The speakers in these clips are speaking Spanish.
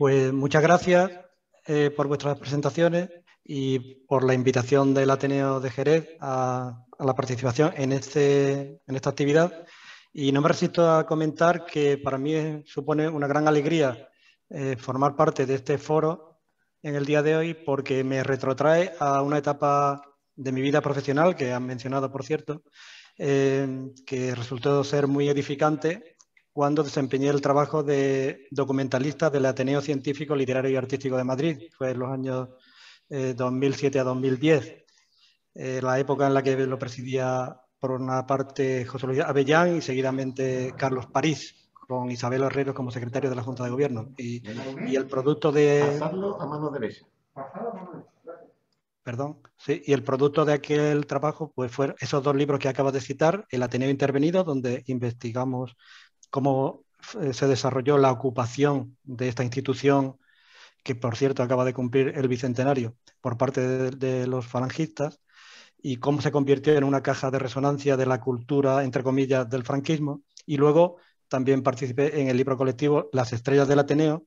Pues muchas gracias por vuestras presentaciones y por la invitación del Ateneo de Jerez a la participación en esta actividad. Y no me resisto a comentar que para mí supone una gran alegría formar parte de este foro en el día de hoy, porque me retrotrae a una etapa de mi vida profesional, que han mencionado, por cierto, que resultó ser muy edificante cuando desempeñé el trabajo de documentalista del Ateneo Científico, Literario y Artístico de Madrid. Fue en los años 2007 a 2010, la época en la que lo presidía por una parte José Luis Avellán y seguidamente Carlos París, con Isabel Herrero como secretario de la Junta de Gobierno. Y el producto de... Pasarlo a mano derecha. Perdón, sí, y el producto de aquel trabajo pues fueron esos dos libros que acabas de citar, El Ateneo Intervenido, donde investigamos cómo se desarrolló la ocupación de esta institución, que por cierto acaba de cumplir el bicentenario, por parte de los falangistas, y cómo se convirtió en una caja de resonancia de la cultura, entre comillas, del franquismo. Y luego también participé en el libro colectivo Las Estrellas del Ateneo,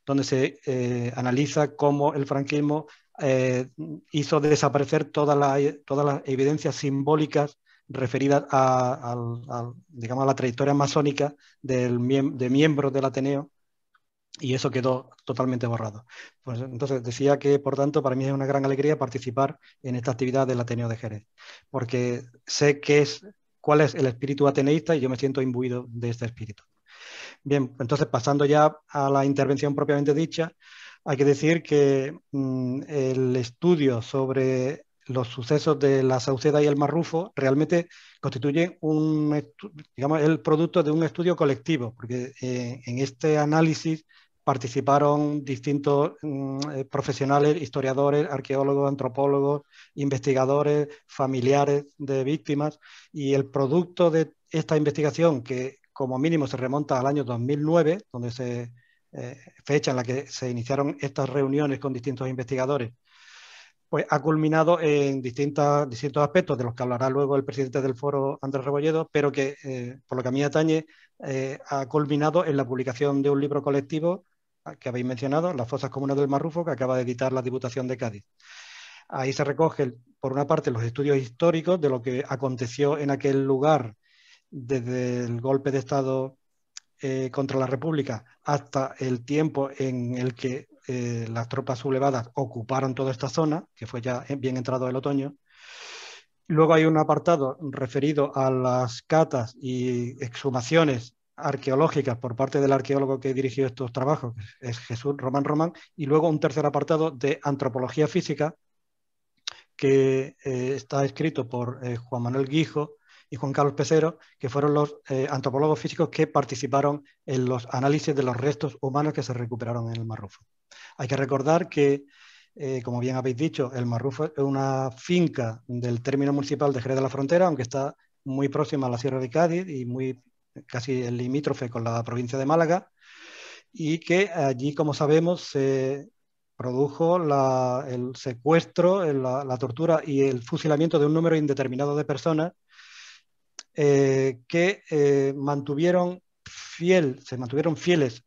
donde se analiza cómo el franquismo hizo desaparecer todas las evidencias simbólicas referidas digamos, a la trayectoria masónica de miembros del Ateneo, y eso quedó totalmente borrado. Pues entonces decía que, por tanto, para mí es una gran alegría participar en esta actividad del Ateneo de Jerez, porque sé cuál es el espíritu ateneísta y yo me siento imbuido de este espíritu. Bien, entonces pasando ya a la intervención propiamente dicha, hay que decir que el estudio sobre los sucesos de la Sauceda y el Marrufo realmente constituye digamos, el producto de un estudio colectivo, porque en este análisis participaron distintos profesionales, historiadores, arqueólogos, antropólogos, investigadores, familiares de víctimas, y el producto de esta investigación, que como mínimo se remonta al año 2009, donde fecha en la que se iniciaron estas reuniones con distintos investigadores, pues ha culminado en distintos aspectos, de los que hablará luego el presidente del foro, Andrés Rebolledo, pero que, por lo que a mí atañe, ha culminado en la publicación de un libro colectivo que habéis mencionado, Las fosas comunes del Marrufo, que acaba de editar la Diputación de Cádiz. Ahí se recogen, por una parte, los estudios históricos de lo que aconteció en aquel lugar desde el golpe de Estado contra la República hasta el tiempo en el que las tropas sublevadas ocuparon toda esta zona, que fue ya bien entrado el otoño. Luego hay un apartado referido a las catas y exhumaciones arqueológicas por parte del arqueólogo que dirigió estos trabajos, que es Jesús Román Román, y luego un tercer apartado de antropología física, que está escrito por Juan Manuel Guijo y Juan Carlos Pesero, que fueron los antropólogos físicos que participaron en los análisis de los restos humanos que se recuperaron en el Marrufo. Hay que recordar que, como bien habéis dicho, el Marrufo es una finca del término municipal de Jerez de la Frontera, aunque está muy próxima a la Sierra de Cádiz y casi el limítrofe con la provincia de Málaga, y que allí, como sabemos, se produjo el secuestro, la tortura y el fusilamiento de un número indeterminado de personas que se mantuvieron fieles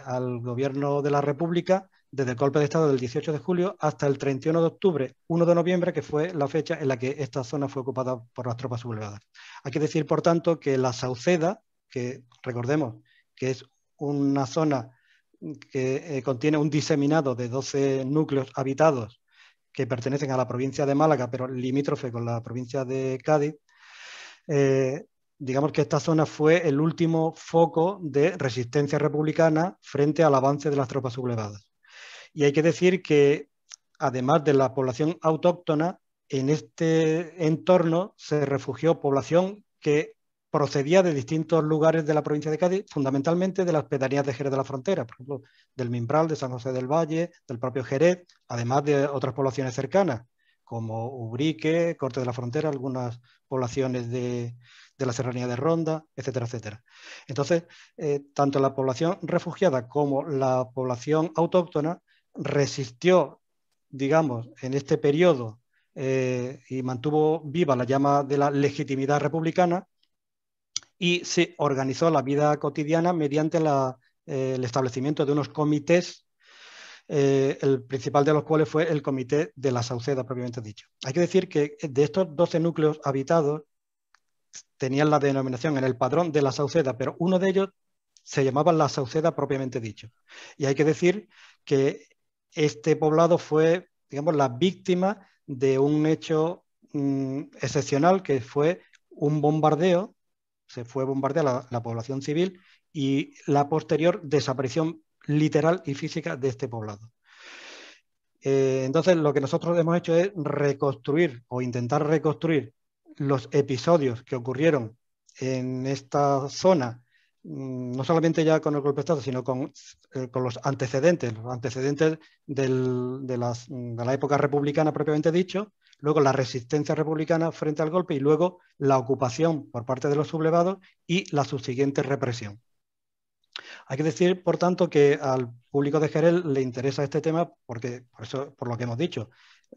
al gobierno de la República desde el golpe de Estado del 18 de julio hasta el 31 de octubre, 1 de noviembre, que fue la fecha en la que esta zona fue ocupada por las tropas sublevadas. Hay que decir, por tanto, que la Sauceda, que recordemos que es una zona que contiene un diseminado de 12 núcleos habitados que pertenecen a la provincia de Málaga, pero limítrofe con la provincia de Cádiz, digamos que esta zona fue el último foco de resistencia republicana frente al avance de las tropas sublevadas. Y hay que decir que, además de la población autóctona, en este entorno se refugió población que procedía de distintos lugares de la provincia de Cádiz, fundamentalmente de las pedanías de Jerez de la Frontera, por ejemplo, del Mimbral, de San José del Valle, del propio Jerez, además de otras poblaciones cercanas, como Ubrique, Corte de la Frontera, algunas poblaciones de la Serranía de Ronda, etcétera, etcétera. Entonces, tanto la población refugiada como la población autóctona resistió, digamos, en este periodo y mantuvo viva la llama de la legitimidad republicana, y se organizó la vida cotidiana mediante el establecimiento de unos comités el principal de los cuales fue el Comité de la Sauceda, propiamente dicho. Hay que decir que de estos 12 núcleos habitados tenían la denominación en el padrón de la Sauceda, pero uno de ellos se llamaba la Sauceda propiamente dicho. Y hay que decir que este poblado fue, digamos, la víctima de un hecho excepcional, que fue un bombardeo. Se fue bombardeada la población civil y la posterior desaparición literal y física de este poblado. Entonces, lo que nosotros hemos hecho es reconstruir o intentar reconstruir los episodios que ocurrieron en esta zona, no solamente ya con el golpe de Estado, sino con los antecedentes de la época republicana propiamente dicho, luego la resistencia republicana frente al golpe y luego la ocupación por parte de los sublevados y la subsiguiente represión. Hay que decir, por tanto, que al público de Jerez le interesa este tema porque, por lo que hemos dicho,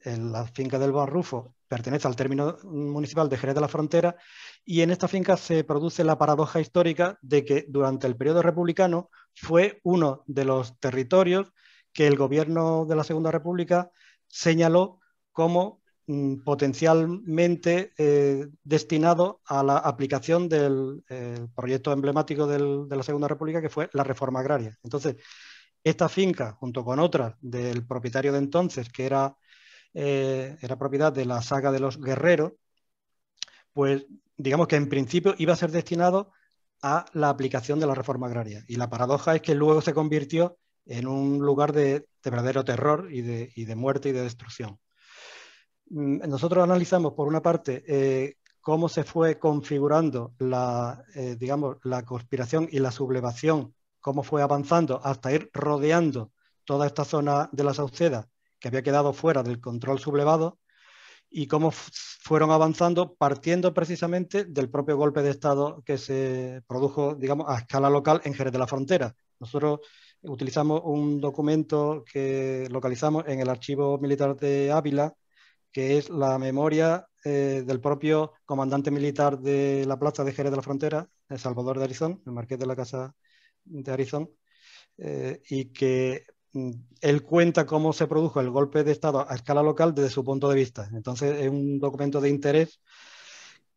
la finca del Barrufo pertenece al término municipal de Jerez de la Frontera y en esta finca se produce la paradoja histórica de que durante el periodo republicano fue uno de los territorios que el gobierno de la Segunda República señaló como potencialmente destinado a la aplicación del proyecto emblemático de la Segunda República, que fue la reforma agraria. Entonces, esta finca, junto con otras del propietario de entonces, que era propiedad de la saga de los Guerreros, pues digamos que en principio iba a ser destinado a la aplicación de la reforma agraria. Y la paradoja es que luego se convirtió en un lugar de verdadero terror y de muerte y de destrucción. Nosotros analizamos, por una parte, cómo se fue configurando digamos, la conspiración y la sublevación, cómo fue avanzando hasta ir rodeando toda esta zona de la Sauceda, que había quedado fuera del control sublevado, y cómo fueron avanzando partiendo precisamente del propio golpe de Estado que se produjo, digamos, a escala local en Jerez de la Frontera. Nosotros utilizamos un documento que localizamos en el Archivo Militar de Ávila, que es la memoria del propio comandante militar de la plaza de Jerez de la Frontera, Salvador de Arizón, el marqués de la Casa de Arizón, y que él cuenta cómo se produjo el golpe de Estado a escala local desde su punto de vista. Entonces es un documento de interés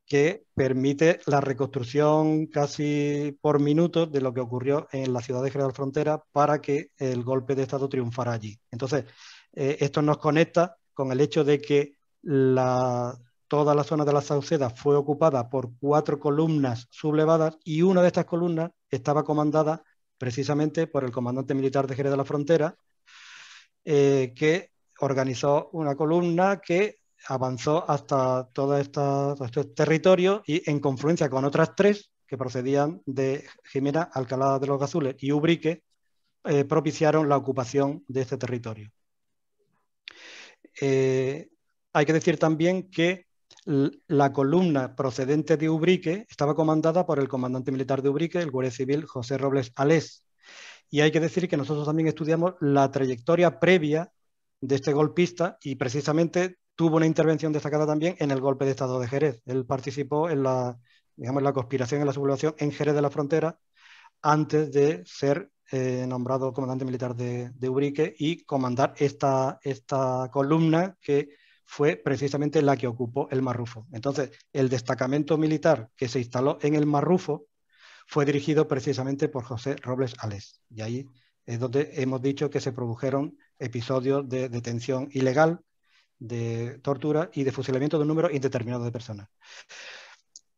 que permite la reconstrucción casi por minutos de lo que ocurrió en la ciudad de Jerez de la Frontera para que el golpe de Estado triunfara allí. Entonces, esto nos conecta con el hecho de que toda la zona de la Sauceda fue ocupada por 4 columnas sublevadas y una de estas columnas estaba comandada precisamente por el comandante militar de Jerez de la Frontera, que organizó una columna que avanzó hasta todo este territorio y en confluencia con otras 3 que procedían de Jimena, Alcalá de los Gazules y Ubrique, propiciaron la ocupación de este territorio. Hay que decir también que la columna procedente de Ubrique estaba comandada por el comandante militar de Ubrique, el guardia civil José Robles Alés. Y hay que decir que nosotros también estudiamos la trayectoria previa de este golpista y precisamente tuvo una intervención destacada también en el golpe de Estado de Jerez. Él participó en digamos, la conspiración, en la sublevación en Jerez de la Frontera antes de ser nombrado comandante militar de Ubrique y comandar esta columna que fue precisamente la que ocupó el Marrufo. Entonces, el destacamento militar que se instaló en el Marrufo fue dirigido precisamente por José Robles Alés. Y ahí es donde hemos dicho que se produjeron episodios de detención ilegal, de tortura y de fusilamiento de un número indeterminado de personas.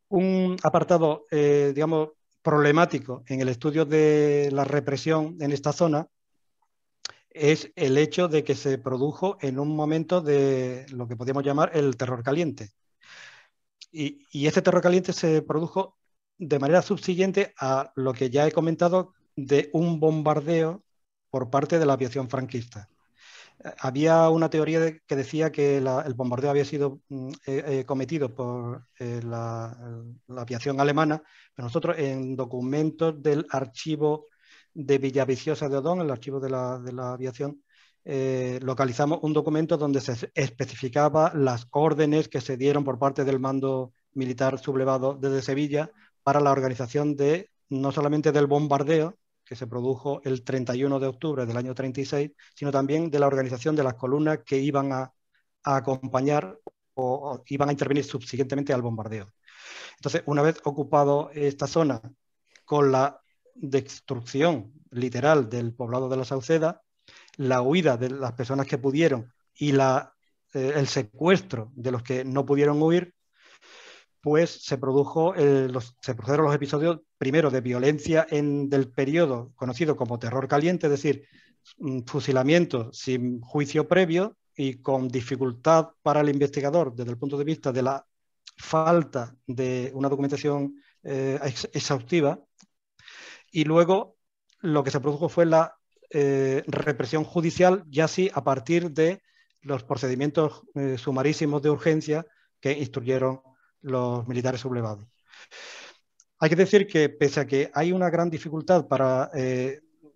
Un apartado, digamos, problemático en el estudio de la represión en esta zona es el hecho de que se produjo en un momento de lo que podríamos llamar el terror caliente. Y este terror caliente se produjo de manera subsiguiente a lo que ya he comentado de un bombardeo por parte de la aviación franquista. Había una teoría que decía que el bombardeo había sido cometido por la aviación alemana, pero nosotros en documentos del archivo de Villaviciosa de Odón, el archivo de la aviación, localizamos un documento donde se especificaba las órdenes que se dieron por parte del mando militar sublevado desde Sevilla para la organización no solamente del bombardeo, que se produjo el 31 de octubre del año 36, sino también de la organización de las columnas que iban a acompañar o iban a intervenir subsiguientemente al bombardeo. Entonces, una vez ocupado esta zona con la destrucción literal del poblado de la Sauceda, la huida de las personas que pudieron y el secuestro de los que no pudieron huir, pues se produjeron los episodios primero de violencia del periodo conocido como terror caliente, es decir, fusilamientos sin juicio previo y con dificultad para el investigador desde el punto de vista de la falta de una documentación exhaustiva. Y luego lo que se produjo fue la represión judicial, ya sí a partir de los procedimientos sumarísimos de urgencia que instruyeron los militares sublevados. Hay que decir que pese a que hay una gran dificultad para,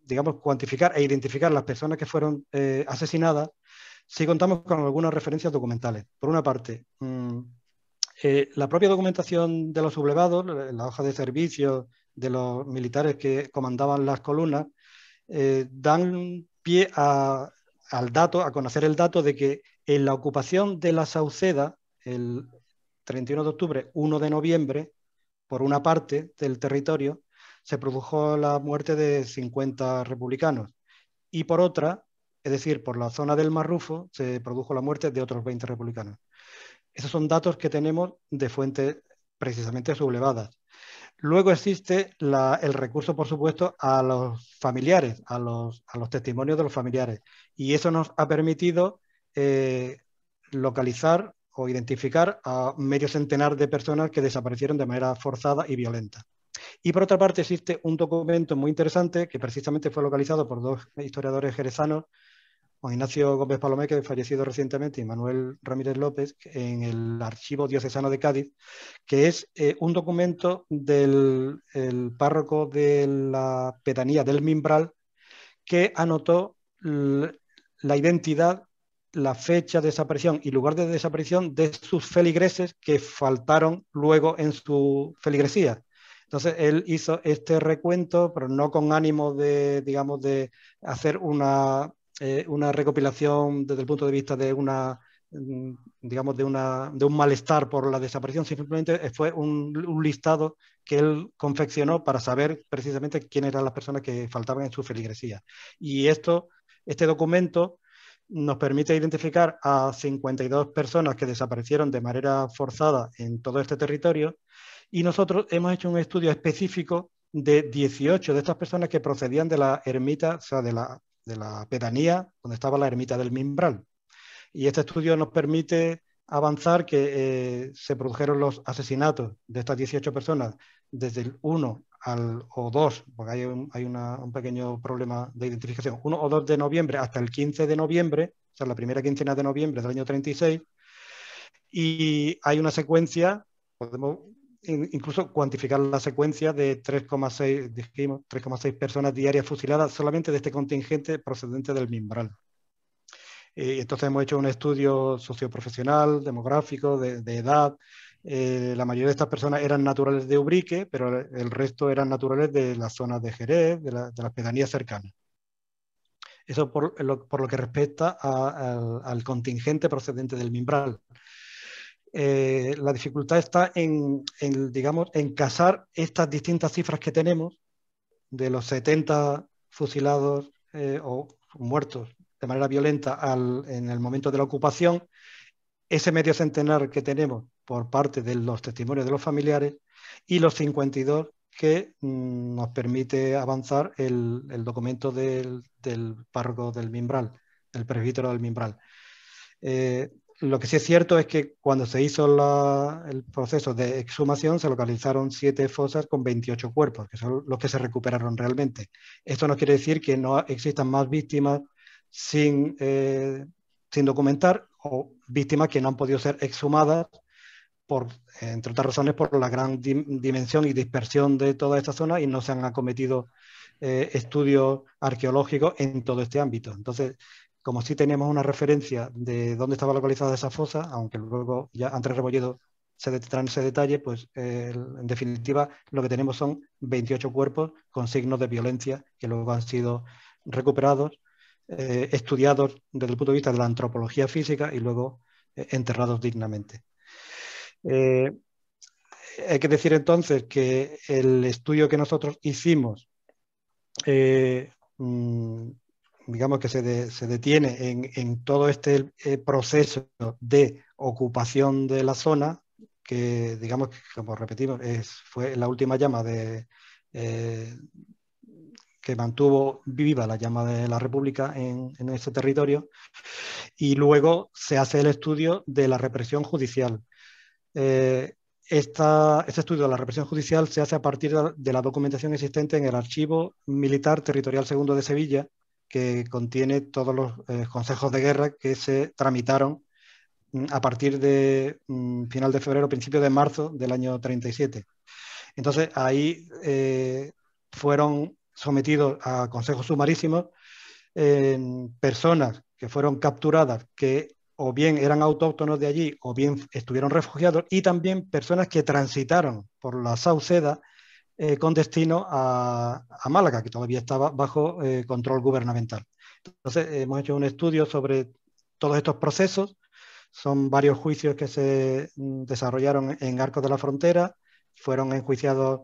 digamos, cuantificar e identificar las personas que fueron asesinadas, sí contamos con algunas referencias documentales. Por una parte, la propia documentación de los sublevados, la hoja de servicio de los militares que comandaban las columnas, dan pie al dato, a conocer el dato de que en la ocupación de la Sauceda, el 31 de octubre, 1 de noviembre, por una parte del territorio, se produjo la muerte de 50 republicanos y por otra, es decir, por la zona del Marrufo, se produjo la muerte de otros 20 republicanos. Esos son datos que tenemos de fuentes precisamente sublevadas. Luego existe el recurso, por supuesto, a los familiares, a los testimonios de los familiares. Y eso nos ha permitido localizar o identificar a medio centenar de personas que desaparecieron de manera forzada y violenta. Y por otra parte existe un documento muy interesante que precisamente fue localizado por dos historiadores jerezanos, Juan Ignacio Gómez Palomé, que ha fallecido recientemente, y Manuel Ramírez López, en el Archivo Diocesano de Cádiz, que es un documento del párroco de la pedanía del Mimbral, que anotó la identidad, la fecha de desaparición y lugar de desaparición de sus feligreses que faltaron luego en su feligresía. Entonces, él hizo este recuento, pero no con ánimo de, digamos, de hacer una recopilación desde el punto de vista de digamos, de un malestar por la desaparición, simplemente fue un listado que él confeccionó para saber precisamente quiénes eran las personas que faltaban en su feligresía. Y este documento nos permite identificar a 52 personas que desaparecieron de manera forzada en todo este territorio, y nosotros hemos hecho un estudio específico de 18 de estas personas que procedían de la ermita, o sea, de la pedanía donde estaba la ermita del Mimbral. Y este estudio nos permite avanzar que se produjeron los asesinatos de estas 18 personas desde el 1 o 2, porque hay un pequeño problema de identificación, 1 o 2 de noviembre hasta el 15 de noviembre, o sea, la primera quincena de noviembre del año 36, y hay una secuencia, podemos incluso cuantificar la secuencia de 3,6 personas diarias fusiladas solamente de este contingente procedente del Mimbral. Entonces hemos hecho un estudio socioprofesional, demográfico, de edad. La mayoría de estas personas eran naturales de Ubrique, pero el resto eran naturales de las zonas de Jerez, de las pedanías cercanas. Eso por lo que respecta al contingente procedente del Mimbral. La dificultad está digamos, en casar estas distintas cifras que tenemos de los 70 fusilados o muertos de manera violenta en el momento de la ocupación, ese medio centenar que tenemos por parte de los testimonios de los familiares y los 52 que nos permite avanzar el documento del párroco del Mimbral, del presbítero del Mimbral. Lo que sí es cierto es que cuando se hizo el proceso de exhumación se localizaron 7 fosas con 28 cuerpos, que son los que se recuperaron realmente. Esto no quiere decir que no existan más víctimas sin documentar o víctimas que no han podido ser exhumadas, entre otras razones por la gran dimensión y dispersión de toda esta zona y no se han acometido estudios arqueológicos en todo este ámbito. Entonces, como sí teníamos una referencia de dónde estaba localizada esa fosa, aunque luego ya Andrés Rebolledo se detectar ese detalle, pues en definitiva lo que tenemos son 28 cuerpos con signos de violencia que luego han sido recuperados, estudiados desde el punto de vista de la antropología física y luego enterrados dignamente. Hay que decir entonces que el estudio que nosotros hicimos, digamos que se detiene en todo este proceso de ocupación de la zona, que digamos que, como repetimos, fue la última llama que mantuvo viva la llama de la República en ese territorio, y luego se hace el estudio de la represión judicial. Este estudio de la represión judicial se hace a partir de la documentación existente en el Archivo Militar Territorial II de Sevilla, que contiene todos los consejos de guerra que se tramitaron a partir de final de febrero, principio de marzo del año 37. Entonces ahí fueron sometidos a consejos sumarísimos personas que fueron capturadas, que o bien eran autóctonos de allí o bien estuvieron refugiados, y también personas que transitaron por la Sauceda con destino a Málaga, que todavía estaba bajo control gubernamental. Entonces hemos hecho un estudio sobre todos estos procesos. Son varios juicios que se desarrollaron en Arcos de la Frontera. Fueron enjuiciados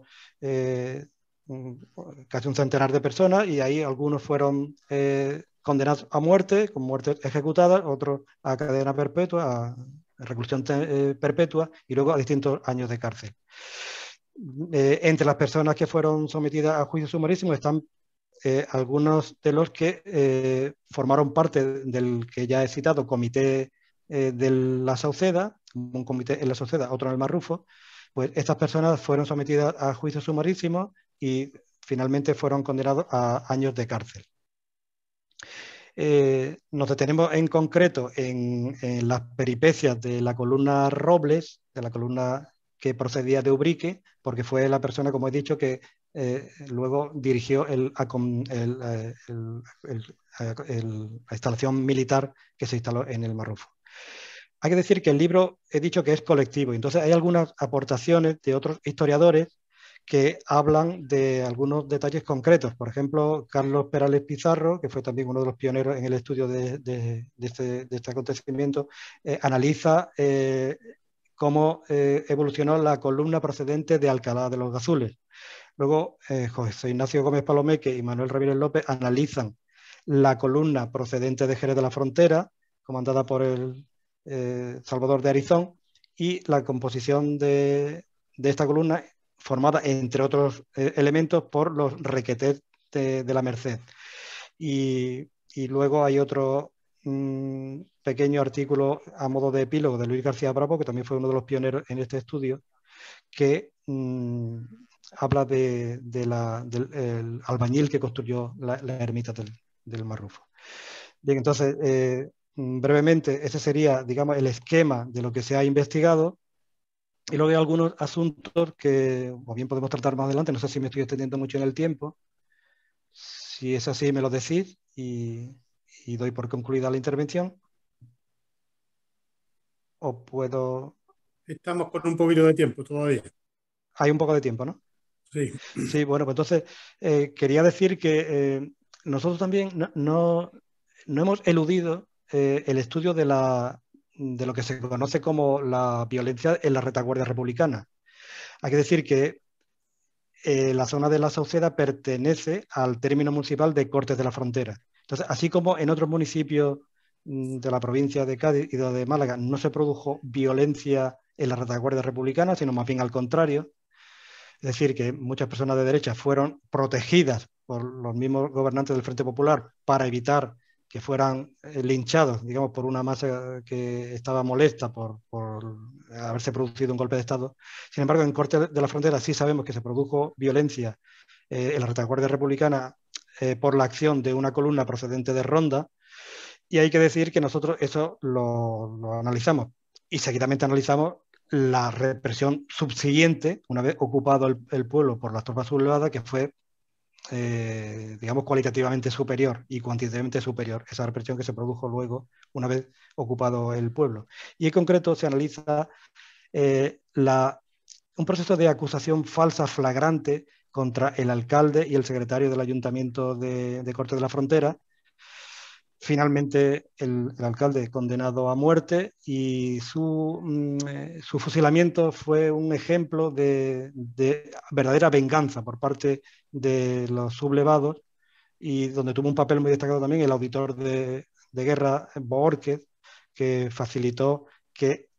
casi un centenar de personas, y ahí algunos fueron condenados a muerte, con muerte ejecutada, otros a cadena perpetua, a reclusión perpetua, y luego a distintos años de cárcel. Entre las personas que fueron sometidas a juicio sumarísimo están algunos de los que formaron parte del que ya he citado comité de la Sauceda, un comité en la Sauceda, otro en el Marrufo. Pues estas personas fueron sometidas a juicio sumarísimo y finalmente fueron condenados a años de cárcel. Nos detenemos en concreto en las peripecias de la columna Robles, de la columna que procedía de Ubrique, porque fue la persona, como he dicho, que luego dirigió la instalación militar que se instaló en el Marrufo. Hay que decir que el libro, he dicho que es colectivo, entonces hay algunas aportaciones de otros historiadores que hablan de algunos detalles concretos. Por ejemplo, Carlos Perales Pizarro, que fue también uno de los pioneros en el estudio de este acontecimiento, analiza cómo evolucionó la columna procedente de Alcalá de los Gazules. Luego, José Ignacio Gómez Palomeque y Manuel Ramírez López analizan la columna procedente de Jerez de la Frontera, comandada por el Salvador de Arizón, y la composición de esta columna formada, entre otros elementos, por los requetés de la Merced. Y luego hay otro pequeño artículo a modo de epílogo de Luis García Bravo, que también fue uno de los pioneros en este estudio, que habla del albañil que construyó la ermita del Marrufo. Bien, entonces, brevemente, ese sería, digamos, el esquema de lo que se ha investigado. Y luego hay algunos asuntos que o bien podemos tratar más adelante. No sé si me estoy extendiendo mucho en el tiempo. Si es así, me lo decís y doy por concluida la intervención. O puedo... Estamos con un poquito de tiempo todavía. Hay un poco de tiempo, ¿no? Sí. Sí, bueno, pues entonces quería decir que nosotros también no hemos eludido el estudio de lo que se conoce como la violencia en la retaguardia republicana. Hay que decir que la zona de la Sauceda pertenece al término municipal de Cortes de la Frontera. Entonces, así como en otros municipios de la provincia de Cádiz y de Málaga no se produjo violencia en la retaguardia republicana, sino más bien al contrario. Es decir, que muchas personas de derecha fueron protegidas por los mismos gobernantes del Frente Popular para evitar que fueran linchados, digamos, por una masa que estaba molesta por haberse producido un golpe de Estado. Sin embargo, en Cortes de la Frontera sí sabemos que se produjo violencia en la retaguardia republicana por la acción de una columna procedente de Ronda, y hay que decir que nosotros eso lo analizamos y seguidamente analizamos la represión subsiguiente, una vez ocupado el pueblo por las tropas sublevadas, que fue, digamos, cualitativamente superior y cuantitativamente superior, esa represión que se produjo luego una vez ocupado el pueblo. Y en concreto se analiza un proceso de acusación falsa flagrante contra el alcalde y el secretario del Ayuntamiento de Cortes de la Frontera. Finalmente el alcalde condenado a muerte y su fusilamiento fue un ejemplo de verdadera venganza por parte de los sublevados, y donde tuvo un papel muy destacado también el auditor de guerra Bohórquez, que facilitó que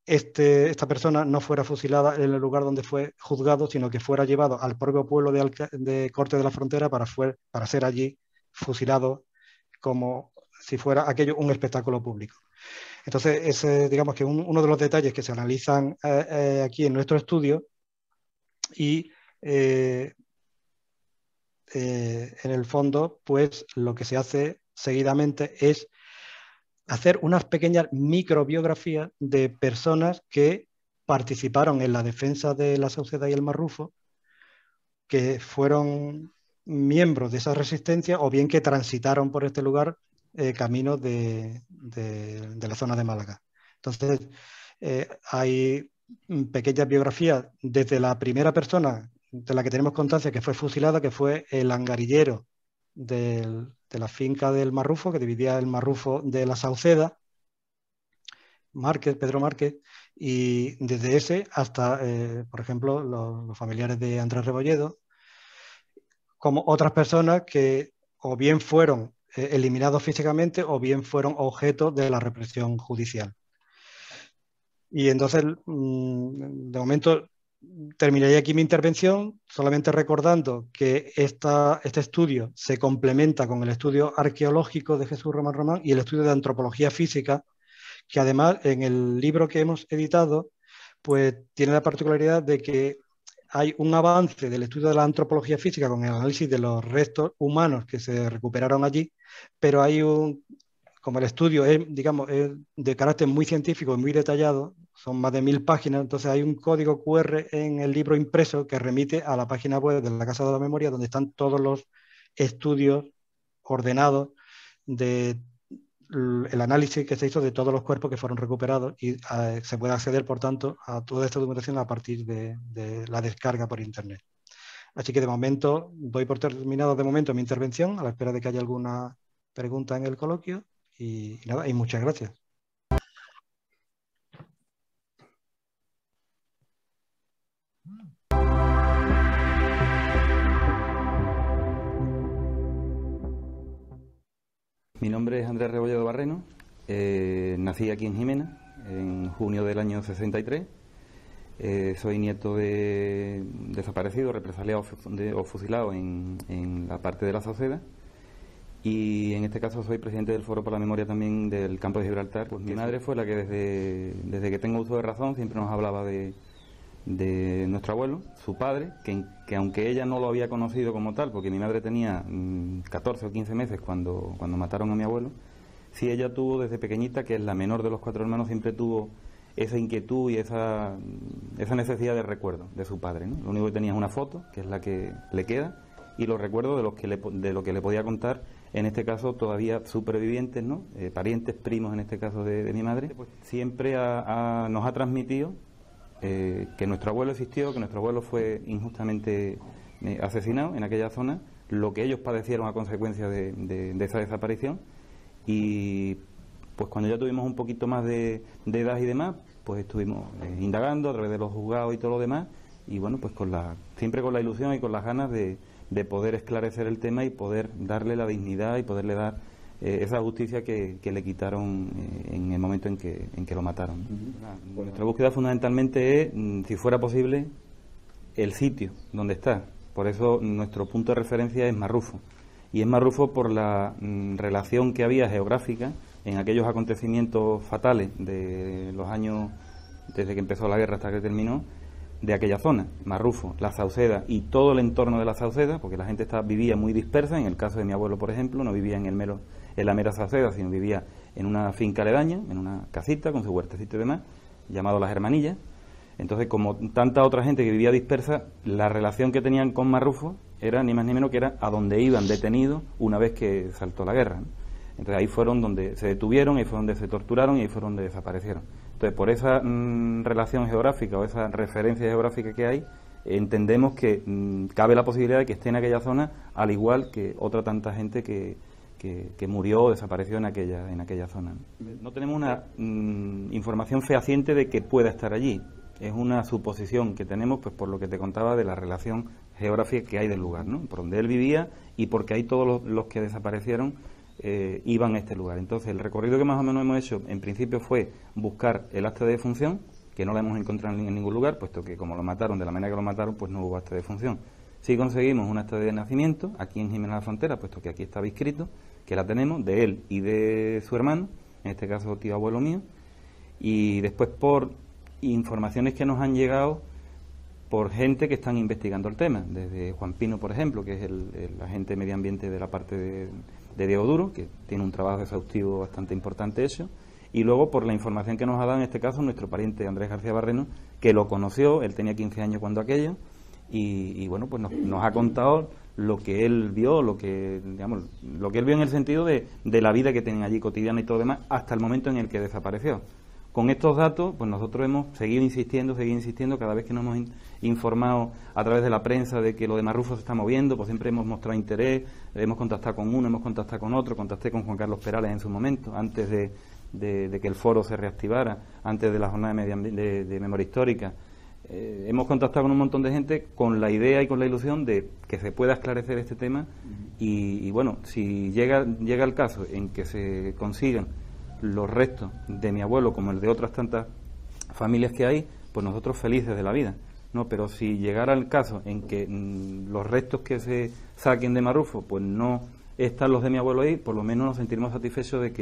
esta persona no fuera fusilada en el lugar donde fue juzgado, sino que fuera llevado al propio pueblo de Cortes de la Frontera para ser allí fusilado como si fuera aquello un espectáculo público. Entonces, ese, digamos que uno de los detalles que se analizan aquí en nuestro estudio, y en el fondo, pues lo que se hace seguidamente es hacer unas pequeñas microbiografías de personas que participaron en la defensa de la Sauceda y el Marrufo, que fueron miembros de esa resistencia o bien que transitaron por este lugar camino de la zona de Málaga. Entonces, hay pequeñas biografías desde la primera persona de la que tenemos constancia que fue fusilada, que fue el angarillero de la finca del Marrufo, que dividía el Marrufo de la Sauceda, Pedro Márquez, y desde ese hasta, por ejemplo, los familiares de Andrés Rebolledo, como otras personas que o bien fueron eliminados físicamente o bien fueron objeto de la represión judicial. Y entonces, de momento, terminaría aquí mi intervención, solamente recordando que este estudio se complementa con el estudio arqueológico de Jesús Román Román y el estudio de antropología física, que además en el libro que hemos editado, pues tiene la particularidad de que hay un avance del estudio de la antropología física con el análisis de los restos humanos que se recuperaron allí, pero hay como el estudio es, digamos, es de carácter muy científico y muy detallado, son más de 1000 páginas, entonces hay un código QR en el libro impreso que remite a la página web de la Casa de la Memoria, donde están todos los estudios ordenados del análisis que se hizo de todos los cuerpos que fueron recuperados, y se puede acceder, por tanto, a toda esta documentación a partir de la descarga por internet. Así que de momento doy por terminado de momento mi intervención, a la espera de que haya alguna pregunta en el coloquio, y nada, y muchas gracias. Mi nombre es Andrés Rebolledo Barreno, nací aquí en Jimena en junio del año 63, soy nieto de desaparecido, represaliado o fusilado en la parte de la Sauceda, y en este caso soy presidente del Foro por la Memoria también del Campo de Gibraltar. Pues mi madre fue la que desde que tengo uso de razón siempre nos hablaba de nuestro abuelo, su padre, que aunque ella no lo había conocido como tal, porque mi madre tenía 14 o 15 meses cuando mataron a mi abuelo, sí ella tuvo desde pequeñita, que es la menor de los 4 hermanos, siempre tuvo esa inquietud y esa necesidad de recuerdo de su padre, ¿no? Lo único que tenía es una foto, que es la que le queda, y los recuerdos de lo que le podía contar, en este caso todavía supervivientes, ¿no? Parientes, primos en este caso de mi madre. Pues siempre nos ha transmitido que nuestro abuelo existió, que nuestro abuelo fue injustamente asesinado en aquella zona, lo que ellos padecieron a consecuencia de esa desaparición, y pues cuando ya tuvimos un poquito más de edad y demás, pues estuvimos indagando a través de los juzgados y todo lo demás, y bueno, pues siempre con la ilusión y con las ganas de poder esclarecer el tema y poder darle la dignidad y poderle dar esa justicia que le quitaron en el momento en que lo mataron. Nuestra búsqueda fundamentalmente es, si fuera posible, el sitio donde está. Por eso nuestro punto de referencia es Marrufo. Y es Marrufo por la relación que había geográfica en aquellos acontecimientos fatales de los años, desde que empezó la guerra hasta que terminó, de aquella zona. Marrufo, la Sauceda y todo el entorno de la Sauceda, porque la gente vivía muy dispersa. En el caso de mi abuelo, por ejemplo, no vivía en la mera Sauceda, sino vivía en una finca aledaña, en una casita con su huertecito y demás, llamado Las Hermanillas. Entonces, como tanta otra gente que vivía dispersa, la relación que tenían con Marrufo era ni más ni menos que era a donde iban detenidos una vez que saltó la guerra, ¿no? Entonces ahí fueron donde se detuvieron, ahí fue donde se torturaron y ahí fue donde desaparecieron. Entonces, por esa relación geográfica o esa referencia geográfica que hay, entendemos que cabe la posibilidad de que esté en aquella zona, al igual que otra tanta gente que murió o desapareció en aquella zona. No tenemos una información fehaciente de que pueda estar allí. Es una suposición que tenemos, pues por lo que te contaba de la relación geográfica que hay del lugar, ¿no? Por donde él vivía y porque ahí todos los que desaparecieron iban a este lugar. Entonces, el recorrido que más o menos hemos hecho, en principio, fue buscar el acta de defunción, que no la hemos encontrado en ningún lugar, puesto que como lo mataron, de la manera que lo mataron, pues no hubo acta de defunción. Sí conseguimos un acta de nacimiento aquí en Jimena de la Frontera, puesto que aquí estaba inscrito, que la tenemos, de él y de su hermano, en este caso tío abuelo mío, y después por informaciones que nos han llegado por gente que están investigando el tema, desde Juan Pino, por ejemplo, que es el agente de medio ambiente de la parte de Diego Duro, que tiene un trabajo exhaustivo bastante importante eso, y luego por la información que nos ha dado en este caso nuestro pariente Andrés García Barreno, que lo conoció, él tenía 15 años cuando aquello, y bueno, pues nos ha contado lo que él vio, lo que él vio en el sentido de la vida que tenían allí cotidiana y todo demás, hasta el momento en el que desapareció. Con estos datos, pues nosotros hemos seguido insistiendo, cada vez que nos hemos informado a través de la prensa de que lo de Marrufo se está moviendo, pues siempre hemos mostrado interés, hemos contactado con uno, hemos contactado con otro, contacté con Juan Carlos Perales en su momento, antes de que el foro se reactivara, antes de la jornada de memoria histórica. Hemos contactado con un montón de gente con la idea y con la ilusión de que se pueda esclarecer este tema y bueno, si llega el caso en que se consigan los restos de mi abuelo como el de otras tantas familias que hay, pues nosotros felices de la vida, ¿no? Pero si llegara el caso en que los restos que se saquen de Marrufo pues no están los de mi abuelo ahí, por lo menos nos sentiremos satisfechos de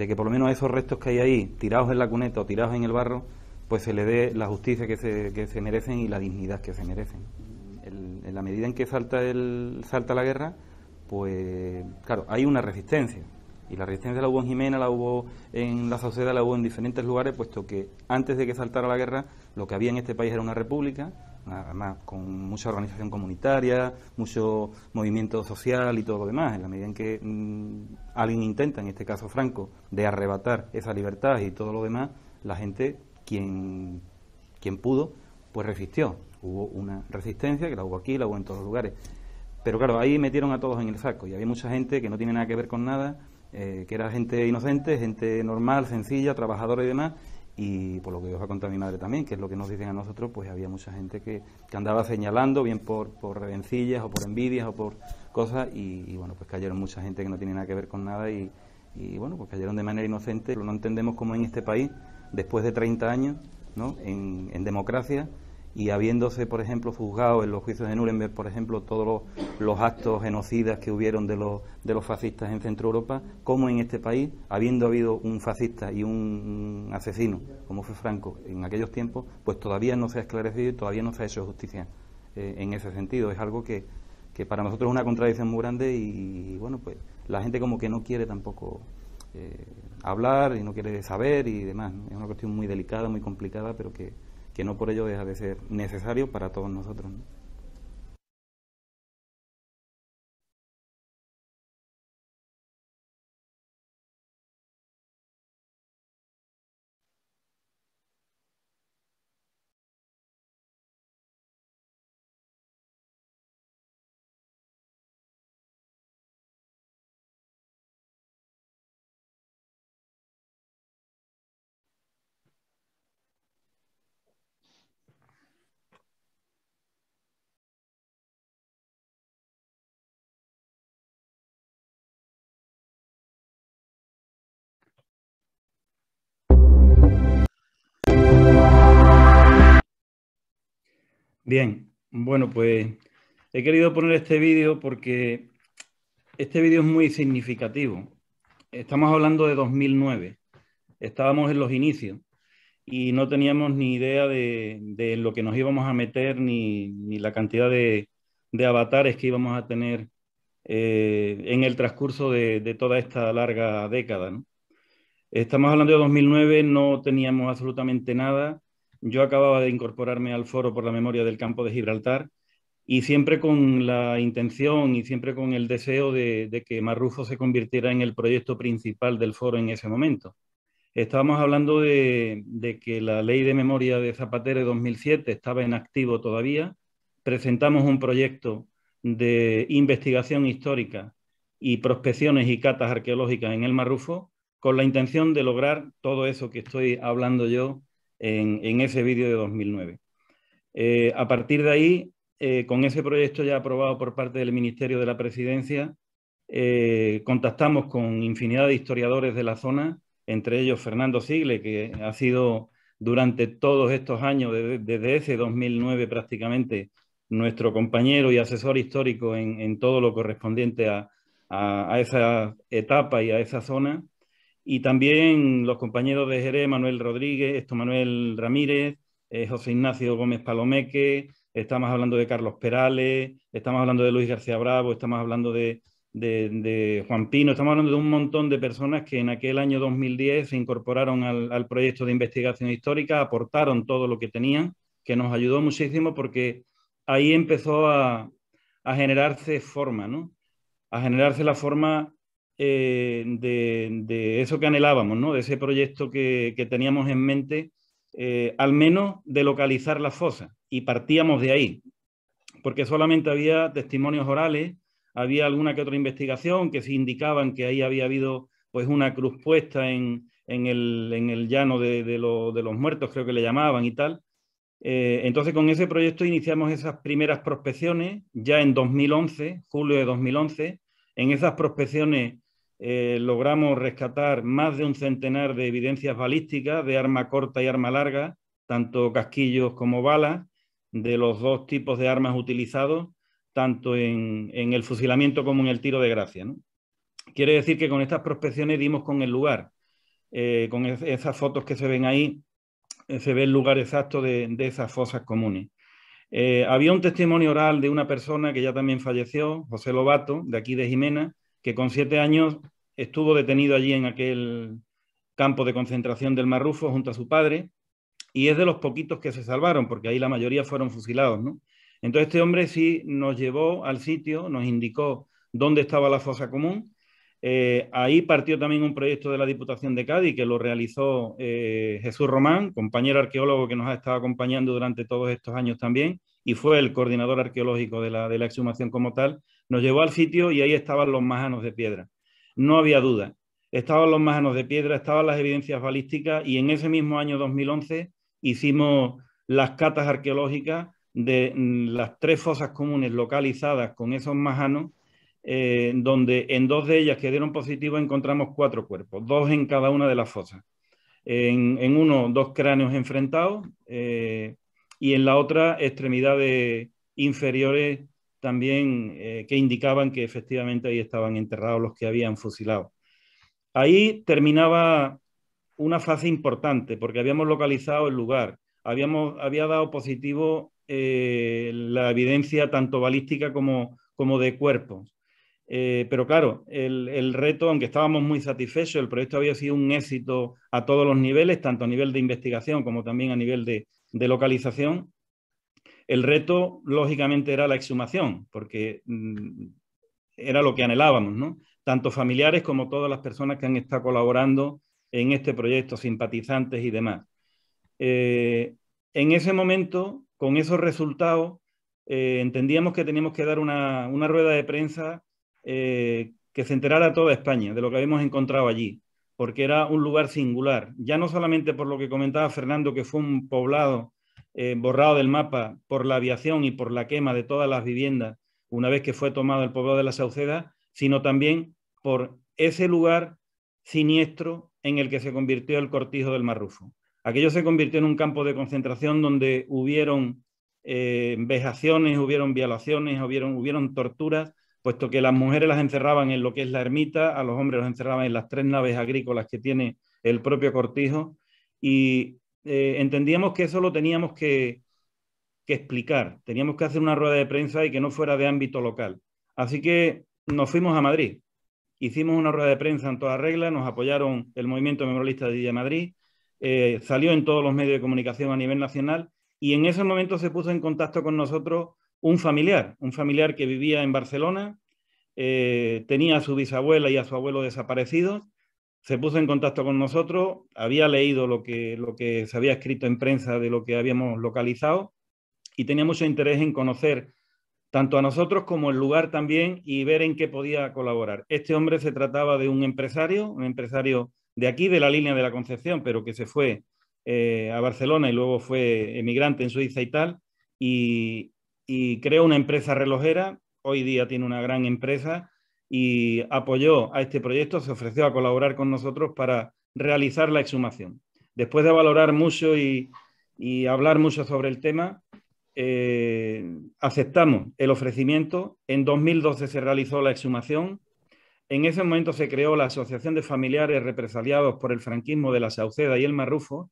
que por lo menos a esos restos que hay ahí, tirados en la cuneta o tirados en el barro, pues se le dé la justicia que se merecen y la dignidad que se merecen. En la medida en que salta la guerra, pues claro, hay una resistencia. Y la resistencia la hubo en Jimena, la hubo en la Sauceda, la hubo en diferentes lugares, puesto que antes de que saltara la guerra, lo que había en este país era una república, además con mucha organización comunitaria, mucho movimiento social y todo lo demás. En la medida en que alguien intenta, en este caso Franco, de arrebatar esa libertad y todo lo demás, la gente, quien pudo, pues resistió. Hubo una resistencia, que la hubo aquí, la hubo en todos los lugares. Pero claro, ahí metieron a todos en el saco y había mucha gente que no tiene nada que ver con nada, que era gente inocente, gente normal, sencilla, trabajadora y demás, y por lo que os ha contado mi madre también, que es lo que nos dicen a nosotros, pues había mucha gente que andaba señalando, bien por revencillas o por envidias o por cosas, y bueno, pues cayeron mucha gente que no tiene nada que ver con nada y bueno, pues cayeron de manera inocente. No entendemos cómo en este país, después de 30 años, ¿no?, en democracia, y habiéndose, por ejemplo, juzgado en los juicios de Nuremberg, por ejemplo, todos los actos genocidas que hubieron de los fascistas en Centro Europa, como en este país, habiendo habido un fascista y un asesino, como fue Franco en aquellos tiempos, pues todavía no se ha esclarecido y todavía no se ha hecho justicia en ese sentido. Es algo que para nosotros es una contradicción muy grande y bueno, pues la gente como que no quiere tampoco hablar y no quiere saber y demás, ¿no? Es una cuestión muy delicada, muy complicada, pero que no por ello deja de ser necesario para todos nosotros, ¿no? Bien, bueno, pues he querido poner este vídeo porque este vídeo es muy significativo. Estamos hablando de 2009, estábamos en los inicios y no teníamos ni idea de lo que nos íbamos a meter ni la cantidad de avatares que íbamos a tener en el transcurso de toda esta larga década, ¿no? Estamos hablando de 2009, no teníamos absolutamente nada. Yo acababa de incorporarme al Foro por la Memoria del Campo de Gibraltar y siempre con la intención y siempre con el deseo de que Marrufo se convirtiera en el proyecto principal del foro en ese momento. estábamos hablando de que la Ley de Memoria de Zapatero de 2007 estaba en activo todavía. Presentamos un proyecto de investigación histórica y prospecciones y catas arqueológicas en el Marrufo con la intención de lograr todo eso que estoy hablando yo en ese vídeo de 2009. A partir de ahí, con ese proyecto ya aprobado por parte del Ministerio de la Presidencia, contactamos con infinidad de historiadores de la zona, entre ellos Fernando Sigle, que ha sido durante todos estos años, desde ese 2009 prácticamente, nuestro compañero y asesor histórico en todo lo correspondiente a esa etapa y a esa zona. Y también los compañeros de Jerez, Manuel Rodríguez, Manuel Ramírez, José Ignacio Gómez Palomeque, estamos hablando de Carlos Perales, estamos hablando de Luis García Bravo, estamos hablando de Juan Pino, estamos hablando de un montón de personas que en aquel año 2010 se incorporaron al proyecto de investigación histórica, aportaron todo lo que tenían, que nos ayudó muchísimo porque ahí empezó a generarse forma, ¿no? A generarse la forma de eso que anhelábamos, ¿no? De ese proyecto que teníamos en mente, al menos de localizar las fosas, y partíamos de ahí, porque solamente había testimonios orales, había alguna que otra investigación que sí indicaban que ahí había habido pues una cruz puesta en el llano de los muertos, creo que le llamaban y tal. Entonces con ese proyecto iniciamos esas primeras prospecciones ya en 2011, julio de 2011. En esas prospecciones logramos rescatar más de un centenar de evidencias balísticas de arma corta y arma larga, tanto casquillos como balas, de los dos tipos de armas utilizados, tanto en el fusilamiento como en el tiro de gracia, ¿no? Quiere decir que con estas prospecciones dimos con el lugar. Con esas fotos que se ven ahí, se ve el lugar exacto de esas fosas comunes. Había un testimonio oral de una persona que ya también falleció, José Lobato, de aquí de Jimena, que con 7 años estuvo detenido allí en aquel campo de concentración del Marrufo junto a su padre, y es de los poquitos que se salvaron, porque ahí la mayoría fueron fusilados, ¿no? Entonces este hombre sí nos llevó al sitio, nos indicó dónde estaba la fosa común. Ahí partió también un proyecto de la Diputación de Cádiz que lo realizó Jesús Román, compañero arqueólogo que nos ha estado acompañando durante todos estos años también, y fue el coordinador arqueológico de la exhumación como tal. Nos llevó al sitio y ahí estaban los májanos de piedra. No había duda. Estaban los májanos de piedra, estaban las evidencias balísticas, y en ese mismo año 2011 hicimos las catas arqueológicas de las 3 fosas comunes localizadas con esos májanos, donde en 2 de ellas que dieron positivo encontramos 4 cuerpos, 2 en cada una de las fosas. En uno, 2 cráneos enfrentados, y en la otra extremidades inferiores también que indicaban que efectivamente ahí estaban enterrados los que habían fusilado. Ahí terminaba una fase importante porque habíamos localizado el lugar, había dado positivo la evidencia tanto balística como de cuerpos. Pero claro, el reto, aunque estábamos muy satisfechos, el proyecto había sido un éxito a todos los niveles, tanto a nivel de investigación como también a nivel de localización. El reto, lógicamente, era la exhumación, porque era lo que anhelábamos, ¿no? Tanto familiares como todas las personas que han estado colaborando en este proyecto, simpatizantes y demás. En ese momento, con esos resultados, entendíamos que teníamos que dar una rueda de prensa que se enterara toda España de lo que habíamos encontrado allí, porque era un lugar singular, ya no solamente por lo que comentaba Fernando, que fue un poblado borrado del mapa por la aviación y por la quema de todas las viviendas una vez que fue tomado el poblado de la Sauceda, sino también por ese lugar siniestro en el que se convirtió el Cortijo del Marrufo. Aquello se convirtió en un campo de concentración donde hubieron vejaciones, hubieron violaciones, hubieron torturas, puesto que las mujeres las encerraban en lo que es la ermita, a los hombres los encerraban en las 3 naves agrícolas que tiene el propio Cortijo, y entendíamos que eso lo teníamos que explicar, teníamos que hacer una rueda de prensa y que no fuera de ámbito local. Así que nos fuimos a Madrid, hicimos una rueda de prensa en toda regla, nos apoyaron el Movimiento Memorialista de Madrid, salió en todos los medios de comunicación a nivel nacional, y en ese momento se puso en contacto con nosotros un familiar que vivía en Barcelona, tenía a su bisabuela y a su abuelo desaparecidos, se puso en contacto con nosotros, había leído lo que se había escrito en prensa de lo que habíamos localizado y tenía mucho interés en conocer tanto a nosotros como el lugar también y ver en qué podía colaborar. Este hombre se trataba de un empresario de aquí, de la línea de la Concepción, pero que se fue a Barcelona y luego fue emigrante en Suiza y tal, y creó una empresa relojera. Hoy día tiene una gran empresa y apoyó a este proyecto, se ofreció a colaborar con nosotros para realizar la exhumación. Después de valorar mucho y hablar mucho sobre el tema, aceptamos el ofrecimiento. En 2012 se realizó la exhumación. En ese momento se creó la Asociación de Familiares Represaliados por el Franquismo de la Sauceda y el Marrufo,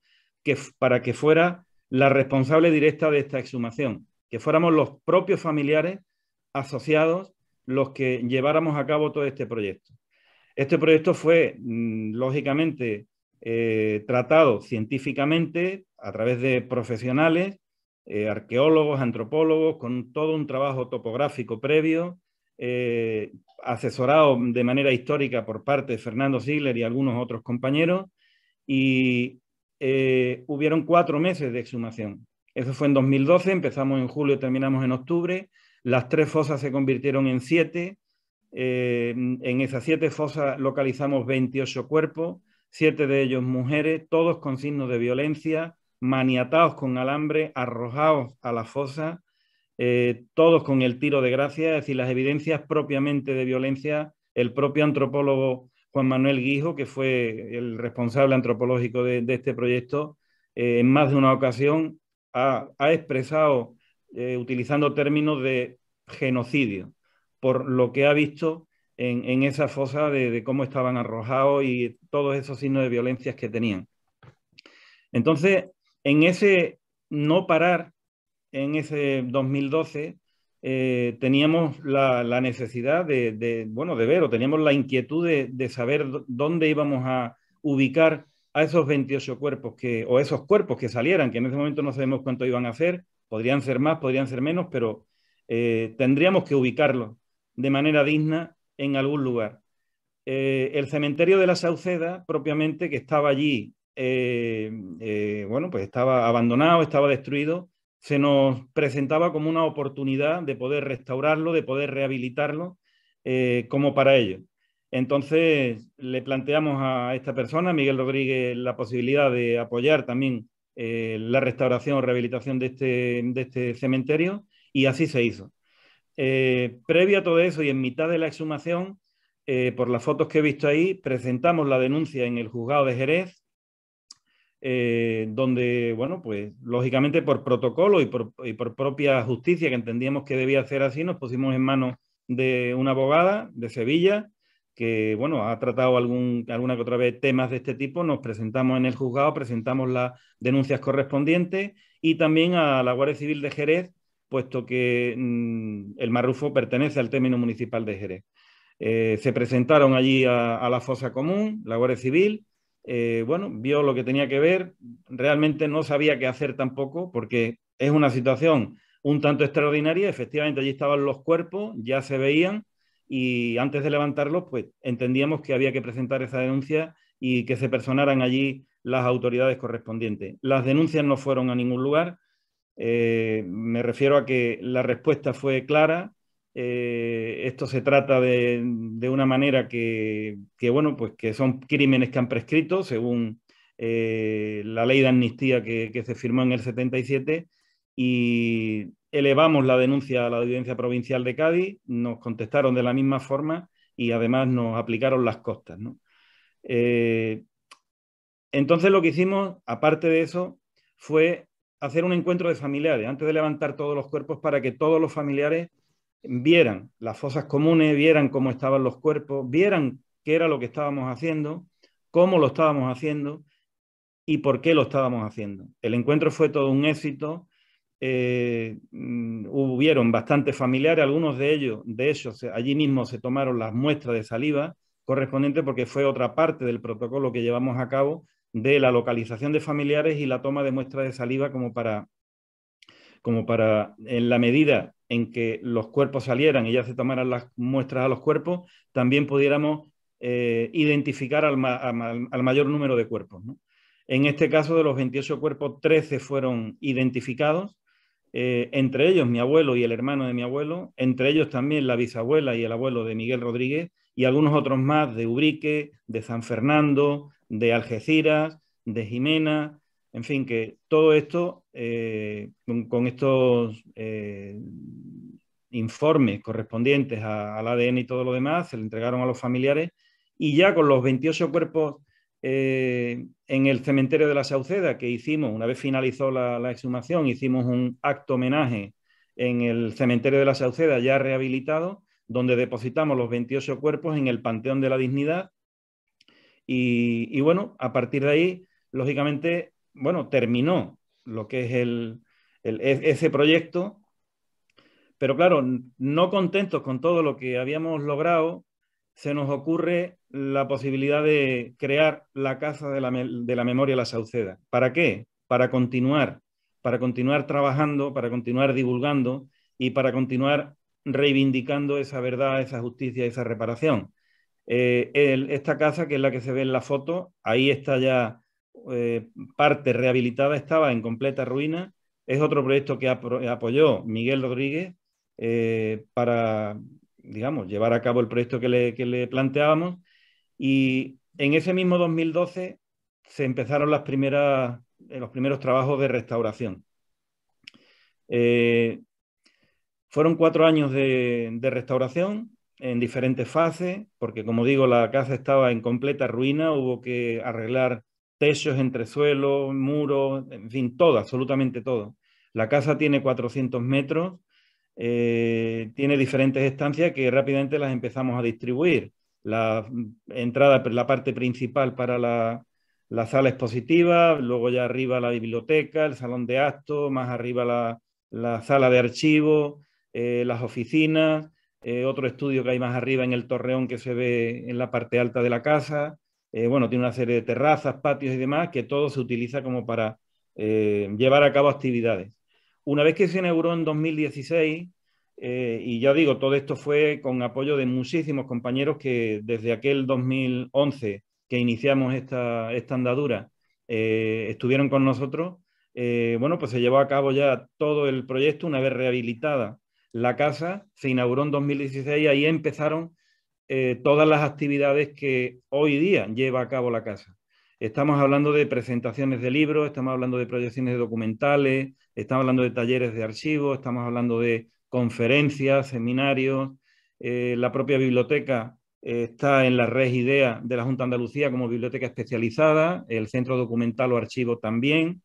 para que fuera la responsable directa de esta exhumación, que fuéramos los propios familiares asociados los que lleváramos a cabo todo este proyecto. Este proyecto fue, lógicamente, tratado científicamente a través de profesionales, arqueólogos, antropólogos, con todo un trabajo topográfico previo, asesorado de manera histórica por parte de Fernando Ziegler y algunos otros compañeros, y hubieron 4 meses de exhumación. Eso fue en 2012, empezamos en julio, terminamos en octubre. Las 3 fosas se convirtieron en 7. En esas 7 fosas localizamos 28 cuerpos, 7 de ellos mujeres, todos con signos de violencia, maniatados con alambre, arrojados a la fosa, todos con el tiro de gracia. Es decir, las evidencias propiamente de violencia, el propio antropólogo Juan Manuel Guijo, que fue el responsable antropológico de este proyecto, en más de una ocasión ha expresado, utilizando términos de genocidio, por lo que ha visto en esa fosa de cómo estaban arrojados y todos esos signos de violencia que tenían. Entonces, en ese no parar, en ese 2012, teníamos la necesidad de ver, o teníamos la inquietud de saber dónde íbamos a ubicar a esos 28 cuerpos, o esos cuerpos que salieran, que en ese momento no sabemos cuánto iban a ser, podrían ser más, podrían ser menos, pero tendríamos que ubicarlos de manera digna en algún lugar. El cementerio de la Sauceda, propiamente, que estaba allí, pues estaba abandonado, estaba destruido, se nos presentaba como una oportunidad de poder restaurarlo, de poder rehabilitarlo, como para ello. Entonces le planteamos a esta persona, Miguel Rodríguez, la posibilidad de apoyar también la restauración o rehabilitación de este cementerio, y así se hizo. Previo a todo eso y en mitad de la exhumación, por las fotos que he visto ahí, presentamos la denuncia en el juzgado de Jerez, donde, pues lógicamente por protocolo y por propia justicia, que entendíamos que debía ser así, nos pusimos en manos de una abogada de Sevilla que, ha tratado alguna que otra vez temas de este tipo. Nos presentamos en el juzgado, presentamos las denuncias correspondientes y también a la Guardia Civil de Jerez, puesto que el Marrufo pertenece al término municipal de Jerez. Se presentaron allí a la fosa común, la Guardia Civil, vio lo que tenía que ver. Realmente no sabía qué hacer tampoco, porque es una situación un tanto extraordinaria. Efectivamente, allí estaban los cuerpos, ya se veían, y antes de levantarlos, pues entendíamos que había que presentar esa denuncia y que se personaran allí las autoridades correspondientes. Las denuncias no fueron a ningún lugar. Me refiero a que la respuesta fue clara. Esto se trata de una manera que son crímenes que han prescrito según la ley de amnistía que se firmó en el 77, y elevamos la denuncia a la Audiencia Provincial de Cádiz. Nos contestaron de la misma forma y además nos aplicaron las costas, ¿no? Entonces lo que hicimos, aparte de eso, fue hacer un encuentro de familiares antes de levantar todos los cuerpos, para que todos los familiares vieran las fosas comunes, vieran cómo estaban los cuerpos, vieran qué era lo que estábamos haciendo, cómo lo estábamos haciendo y por qué lo estábamos haciendo. El encuentro fue todo un éxito. Hubieron bastantes familiares, algunos de ellos allí mismo se tomaron las muestras de saliva correspondientes, porque fue otra parte del protocolo que llevamos a cabo, de la localización de familiares y la toma de muestras de saliva, como para, en la medida en que los cuerpos salieran y ya se tomaran las muestras a los cuerpos, también pudiéramos identificar al mayor número de cuerpos, ¿no? En este caso, de los 28 cuerpos, 13 fueron identificados, entre ellos mi abuelo y el hermano de mi abuelo, entre ellos también la bisabuela y el abuelo de Miguel Rodríguez, y algunos otros más de Ubrique, de San Fernando, de Algeciras, de Jimena, en fin, que todo esto, con estos informes correspondientes al ADN y todo lo demás, se le entregaron a los familiares, y ya con los 28 cuerpos en el cementerio de la Sauceda, que hicimos, una vez finalizó la exhumación, hicimos un acto homenaje en el cementerio de la Sauceda ya rehabilitado, donde depositamos los 28 cuerpos en el Panteón de la Dignidad, y bueno, a partir de ahí, lógicamente, bueno, terminó lo que es ese proyecto, pero claro, no contentos con todo lo que habíamos logrado, se nos ocurre la posibilidad de crear la Casa de la Memoria La Sauceda. ¿Para qué? Para continuar trabajando, para continuar divulgando y para continuar reivindicando esa verdad, esa justicia, esa reparación. Esta casa, que es la que se ve en la foto, ahí está ya parte rehabilitada, estaba en completa ruina. Es otro proyecto que apoyó Miguel Rodríguez para, digamos, llevar a cabo el proyecto que le planteábamos, y en ese mismo 2012 se empezaron los primeros trabajos de restauración. Fueron 4 años de restauración en diferentes fases, porque como digo, la casa estaba en completa ruina, hubo que arreglar techos, entresuelos, muros, en fin, todo, absolutamente todo. La casa tiene 400 metros, tiene diferentes estancias que rápidamente las empezamos a distribuir. La entrada, la parte principal para la sala expositiva, luego ya arriba la biblioteca, el salón de actos, más arriba la sala de archivos, las oficinas, otro estudio que hay más arriba en el torreón que se ve en la parte alta de la casa. Bueno, tiene una serie de terrazas, patios y demás, que todo se utiliza como para llevar a cabo actividades. Una vez que se inauguró en 2016, y ya digo, todo esto fue con apoyo de muchísimos compañeros que desde aquel 2011 que iniciamos esta andadura, estuvieron con nosotros. Bueno, pues se llevó a cabo ya todo el proyecto una vez rehabilitada la casa, se inauguró en 2016 y ahí empezaron todas las actividades que hoy día lleva a cabo la casa. Estamos hablando de presentaciones de libros, estamos hablando de proyecciones de documentales, estamos hablando de talleres de archivos, estamos hablando de conferencias, seminarios. La propia biblioteca está en la red IDEA de la Junta de Andalucía como biblioteca especializada, el centro documental o archivo también.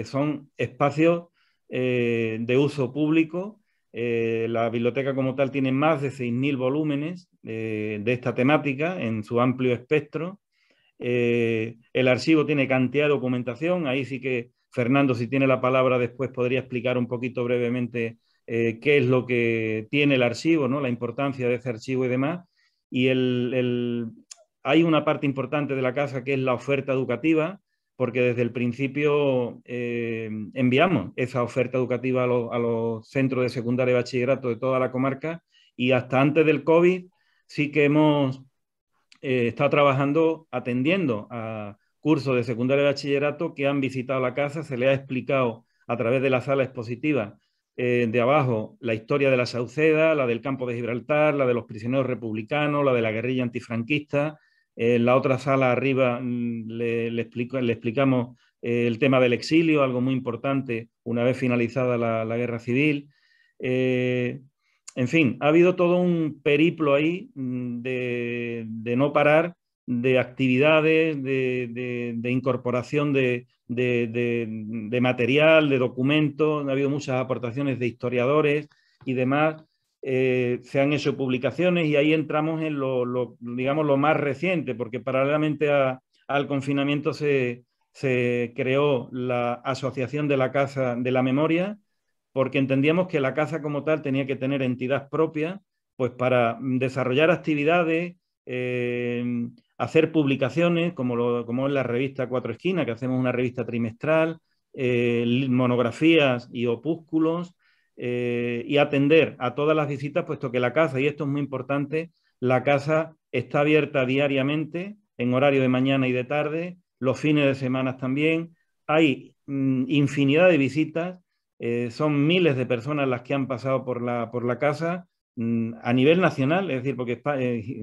Son espacios de uso público. La biblioteca como tal tiene más de 6.000 volúmenes de esta temática en su amplio espectro. El archivo tiene cantidad de documentación. Ahí sí que Fernando, si tiene la palabra después, podría explicar un poquito brevemente qué es lo que tiene el archivo, ¿no? La importancia de ese archivo y demás. Y hay una parte importante de la casa que es la oferta educativa, porque desde el principio enviamos esa oferta educativa a los centros de secundaria y bachillerato de toda la comarca, y hasta antes del COVID sí que hemos estado trabajando, atendiendo a cursos de secundaria y bachillerato que han visitado la casa. Se les ha explicado a través de la sala expositiva de abajo la historia de la Sauceda, la del campo de Gibraltar, la de los prisioneros republicanos, la de la guerrilla antifranquista. En la otra sala arriba le explicamos el tema del exilio, algo muy importante una vez finalizada la guerra civil. En fin, ha habido todo un periplo ahí de no parar, de actividades, de incorporación de material, de documentos. Ha habido muchas aportaciones de historiadores y demás. Se han hecho publicaciones y ahí entramos en digamos, lo más reciente, porque paralelamente al confinamiento se creó la Asociación de la Casa de la Memoria, porque entendíamos que la casa como tal tenía que tener entidad propia, pues para desarrollar actividades, hacer publicaciones, como es la revista Cuatro Esquinas, que hacemos una revista trimestral, monografías y opúsculos, y atender a todas las visitas, puesto que la casa, y esto es muy importante, la casa está abierta diariamente, en horario de mañana y de tarde, los fines de semana también. Hay infinidad de visitas, son miles de personas las que han pasado por la casa a nivel nacional, es decir, porque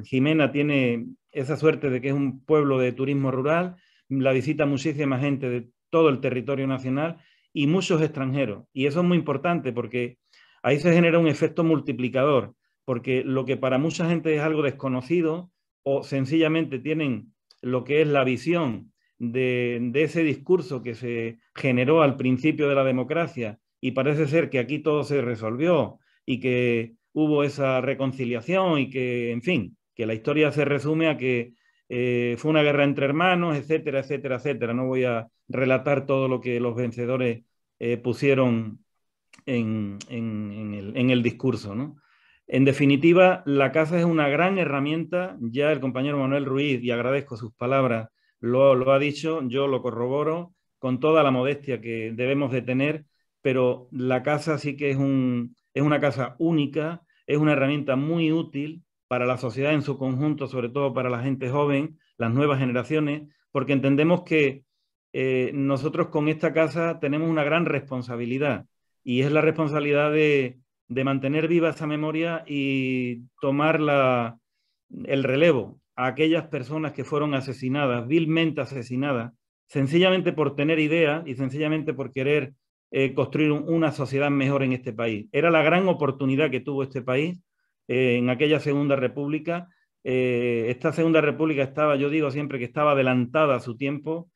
Jimena tiene esa suerte de que es un pueblo de turismo rural, la visita muchísima gente de todo el territorio nacional y muchos extranjeros. Y eso es muy importante porque ahí se genera un efecto multiplicador, porque lo que para mucha gente es algo desconocido o sencillamente tienen lo que es la visión de ese discurso que se generó al principio de la democracia y parece ser que aquí todo se resolvió y que hubo esa reconciliación y que, en fin, que la historia se resume a que fue una guerra entre hermanos, etcétera, etcétera, etcétera. No voy a relatar todo lo que los vencedores pusieron en el discurso, ¿no? En definitiva, la casa es una gran herramienta. Ya el compañero Manuel Ruiz, y agradezco sus palabras, lo ha dicho, yo lo corroboro con toda la modestia que debemos de tener, pero la casa sí que es una casa única, es una herramienta muy útil para la sociedad en su conjunto, sobre todo para la gente joven, las nuevas generaciones, porque entendemos que nosotros con esta casa tenemos una gran responsabilidad y es la responsabilidad de mantener viva esa memoria y tomar el relevo a aquellas personas que fueron asesinadas, vilmente asesinadas, sencillamente por tener ideas y sencillamente por querer construir una sociedad mejor en este país. Era la gran oportunidad que tuvo este país en aquella Segunda República. Esta Segunda República estaba, yo digo siempre que estaba adelantada a su tiempo,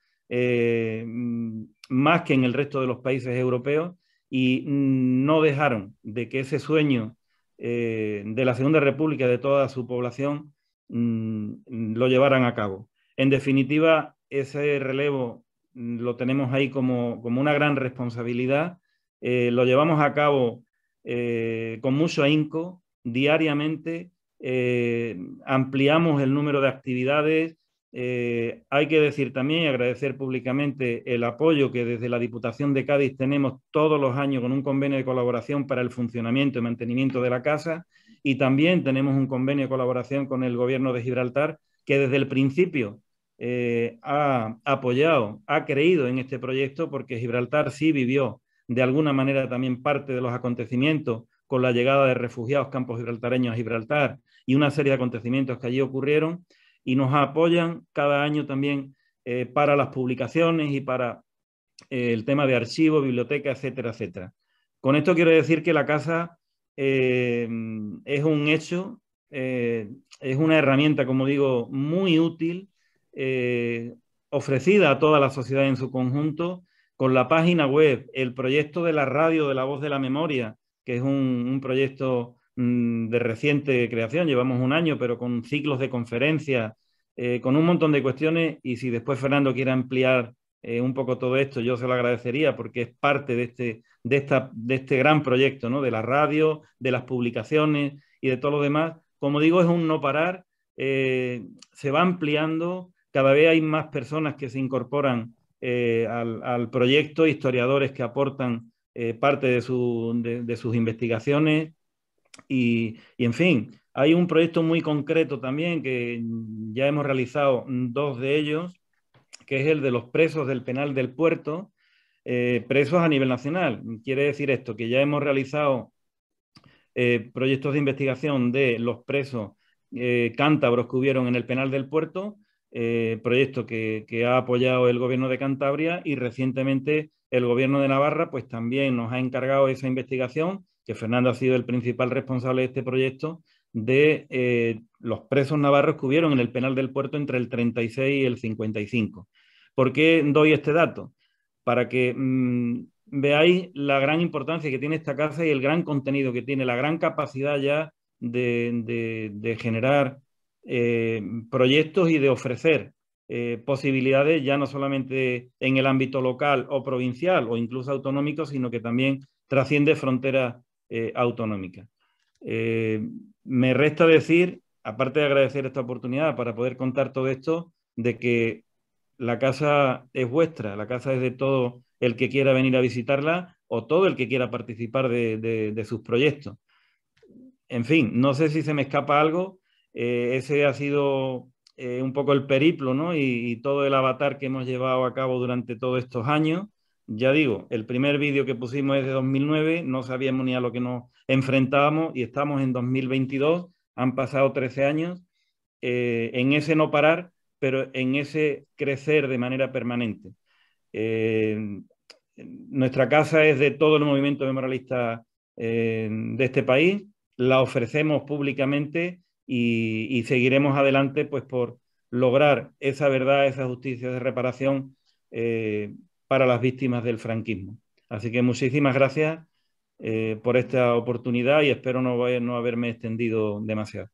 más que en el resto de los países europeos, y no dejaron de que ese sueño de la Segunda República, de toda su población, lo llevaran a cabo. En definitiva, ese relevo lo tenemos ahí como una gran responsabilidad, lo llevamos a cabo con mucho ahínco, diariamente, ampliamos el número de actividades. Hay que decir también y agradecer públicamente el apoyo que desde la Diputación de Cádiz tenemos todos los años con un convenio de colaboración para el funcionamiento y mantenimiento de la casa, y también tenemos un convenio de colaboración con el Gobierno de Gibraltar que desde el principio ha apoyado, ha creído en este proyecto, porque Gibraltar sí vivió de alguna manera también parte de los acontecimientos con la llegada de refugiados campos gibraltareños a Gibraltar y una serie de acontecimientos que allí ocurrieron, y nos apoyan cada año también para las publicaciones y para el tema de archivos, biblioteca, etcétera, etcétera. Con esto quiero decir que la casa es un hecho, es una herramienta, como digo, muy útil, ofrecida a toda la sociedad en su conjunto, con la página web, el proyecto de la radio de La Voz de la Memoria, que es un proyecto de reciente creación, llevamos un año, pero con ciclos de conferencias, con un montón de cuestiones, y si después Fernando quiere ampliar un poco todo esto, yo se lo agradecería, porque es parte de este gran proyecto, ¿no? De la radio, de las publicaciones y de todo lo demás. Como digo, es un no parar, se va ampliando, cada vez hay más personas que se incorporan al proyecto, historiadores que aportan parte de sus investigaciones y, en fin, hay un proyecto muy concreto también que ya hemos realizado 2 de ellos, que es el de los presos del penal del Puerto, presos a nivel nacional. Quiere decir esto, que ya hemos realizado proyectos de investigación de los presos cántabros que hubieron en el penal del Puerto, proyecto que ha apoyado el Gobierno de Cantabria, y recientemente el Gobierno de Navarra pues también nos ha encargado esa investigación, que Fernando ha sido el principal responsable de este proyecto, de los presos navarros que hubieron en el penal del Puerto entre el 36 y el 55. ¿Por qué doy este dato? Para que veáis la gran importancia que tiene esta casa y el gran contenido que tiene, la gran capacidad ya de generar proyectos y de ofrecer posibilidades, ya no solamente en el ámbito local o provincial o incluso autonómico, sino que también trasciende fronteras autonómicas. Me resta decir, aparte de agradecer esta oportunidad para poder contar todo esto, de que la casa es vuestra, la casa es de todo el que quiera venir a visitarla o todo el que quiera participar de sus proyectos. En fin, no sé si se me escapa algo. Ese ha sido un poco el periplo, ¿no? Y todo el avatar que hemos llevado a cabo durante todos estos años. Ya digo, el primer vídeo que pusimos es de 2009, no sabíamos ni a lo que nos enfrentábamos y estamos en 2022, han pasado 13 años, en ese no parar, pero en ese crecer de manera permanente. Nuestra casa es de todo el movimiento memorialista de este país, la ofrecemos públicamente y seguiremos adelante pues, por lograr esa verdad, esa justicia de reparación para las víctimas del franquismo. Así que muchísimas gracias por esta oportunidad y espero no haberme extendido demasiado.